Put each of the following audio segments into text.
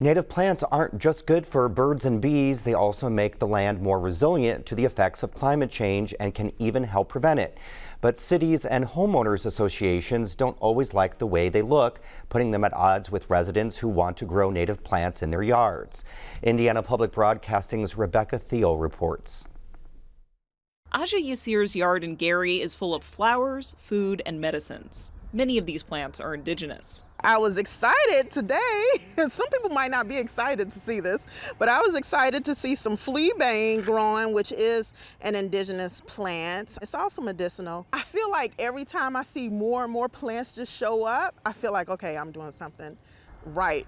Native plants aren't just good for birds and bees, they also make the land more resilient to the effects of climate change and can even help prevent it. But cities and homeowners associations don't always like the way they look, putting them at odds with residents who want to grow native plants in their yards. Indiana Public Broadcasting's Rebecca Thiel reports. Aja Yassir's yard in Gary is full of flowers, food, and medicines. Many of these plants are indigenous. I was excited today. Some people might not be excited to see this, but I was excited to see some fleabane growing, which is an indigenous plant. It's also medicinal. I feel like every time I see more and more plants just show up, I feel like, okay, I'm doing something right.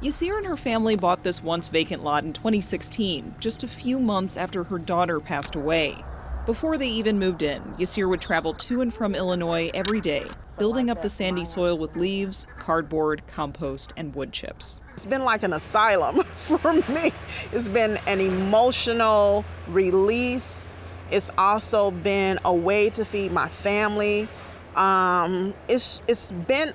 Yassir and her family bought this once vacant lot in 2016, just a few months after her daughter passed away. Before they even moved in, Yassir would travel to and from Illinois every day, building up the sandy soil with leaves, cardboard, compost, and wood chips. It's been like an asylum for me. It's been an emotional release. It's also been a way to feed my family. It's been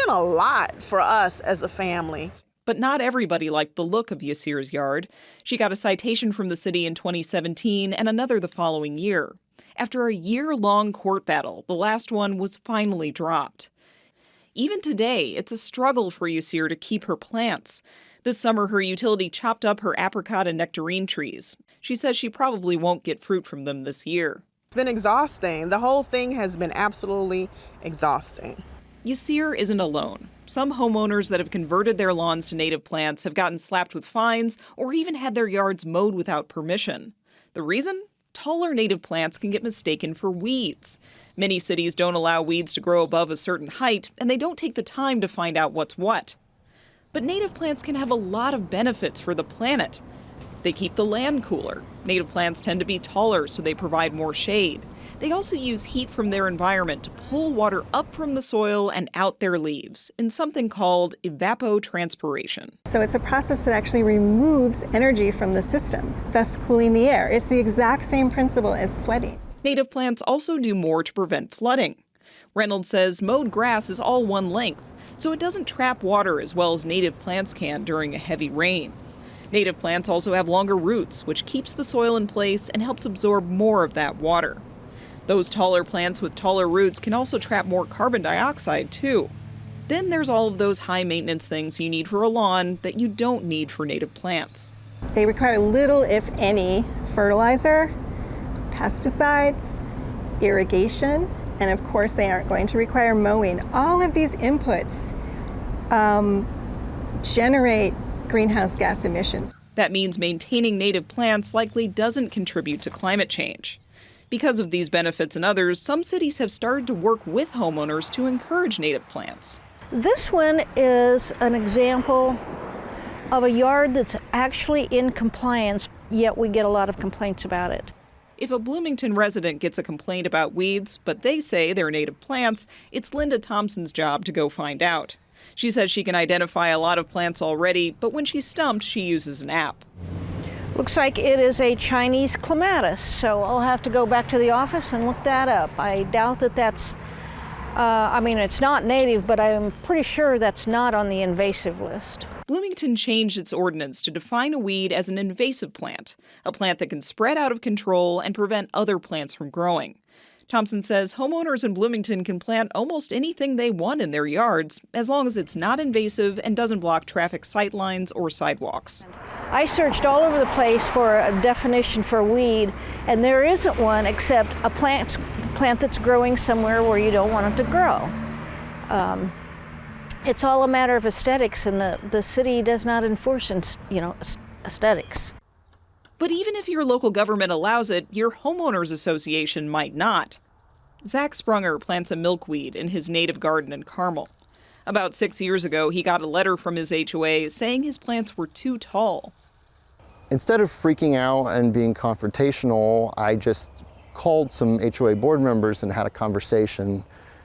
a lot for us as a family. But not everybody liked the look of Yassir's yard. She got a citation from the city in 2017 and another the following year. After a year-long court battle, the last one was finally dropped. Even today, it's a struggle for Yassir to keep her plants. This summer, her utility chopped up her apricot and nectarine trees. She says she probably won't get fruit from them this year. It's been exhausting. The whole thing has been absolutely exhausting. Yassir isn't alone. Some homeowners that have converted their lawns to native plants have gotten slapped with fines or even had their yards mowed without permission. The reason? Taller native plants can get mistaken for weeds. Many cities don't allow weeds to grow above a certain height, and they don't take the time to find out what's what. But native plants can have a lot of benefits for the planet. They keep the land cooler. Native plants tend to be taller, so they provide more shade. They also use heat from their environment to pull water up from the soil and out their leaves in something called evapotranspiration. So it's a process that actually removes energy from the system, thus cooling the air. It's the exact same principle as sweating. Native plants also do more to prevent flooding. Reynolds says mowed grass is all one length, so it doesn't trap water as well as native plants can during a heavy rain. Native plants also have longer roots, which keeps the soil in place and helps absorb more of that water. Those taller plants with taller roots can also trap more carbon dioxide, too. Then there's all of those high-maintenance things you need for a lawn that you don't need for native plants. They require little, if any, fertilizer, pesticides, irrigation, and of course they aren't going to require mowing. All of these inputs generate greenhouse gas emissions. That means maintaining native plants likely doesn't contribute to climate change. Because of these benefits and others, some cities have started to work with homeowners to encourage native plants. This one is an example of a yard that's actually in compliance, yet we get a lot of complaints about it. If a Bloomington resident gets a complaint about weeds, but they say they're native plants, it's Linda Thompson's job to go find out. She says she can identify a lot of plants already, but when she's stumped, she uses an app. Looks like it is a Chinese clematis, so I'll have to go back to the office and look that up. I doubt that that's, it's not native, but I'm pretty sure that's not on the invasive list. Bloomington changed its ordinance to define a weed as an invasive plant, a plant that can spread out of control and prevent other plants from growing. Thompson says homeowners in Bloomington can plant almost anything they want in their yards, as long as it's not invasive and doesn't block traffic sight lines or sidewalks. I searched all over the place for a definition for weed, and there isn't one except a plant that's growing somewhere where you don't want it to grow. It's all a matter of aesthetics, and the city does not enforce, aesthetics. But even if your local government allows it, your homeowners association might not. Zach Sprunger plants a milkweed in his native garden in Carmel. About 6 years ago, he got a letter from his HOA saying his plants were too tall. Instead of freaking out and being confrontational, I just called some HOA board members and had a conversation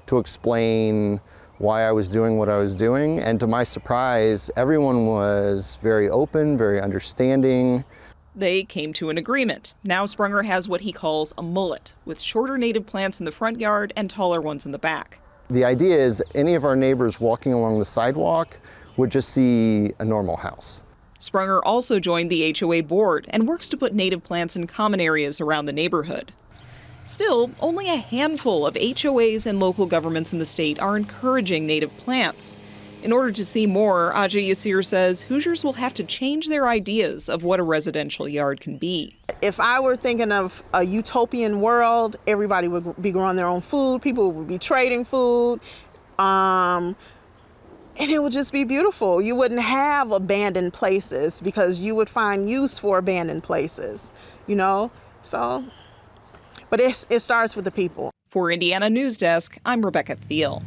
to explain why I was doing what I was doing. And to my surprise, everyone was very open, very understanding. They came to an agreement. Now Sprunger has what he calls a mullet, with shorter native plants in the front yard and taller ones in the back. The idea is any of our neighbors walking along the sidewalk would just see a normal house. Sprunger also joined the HOA board and works to put native plants in common areas around the neighborhood. Still, only a handful of HOAs and local governments in the state are encouraging native plants. In order to see more, Ajay Yasir says Hoosiers will have to change their ideas of what a residential yard can be. If I were thinking of a utopian world, everybody would be growing their own food, people would be trading food, and it would just be beautiful. You wouldn't have abandoned places because you would find use for abandoned places, you know? So, but it starts with the people. For Indiana News Desk, I'm Rebecca Thiel.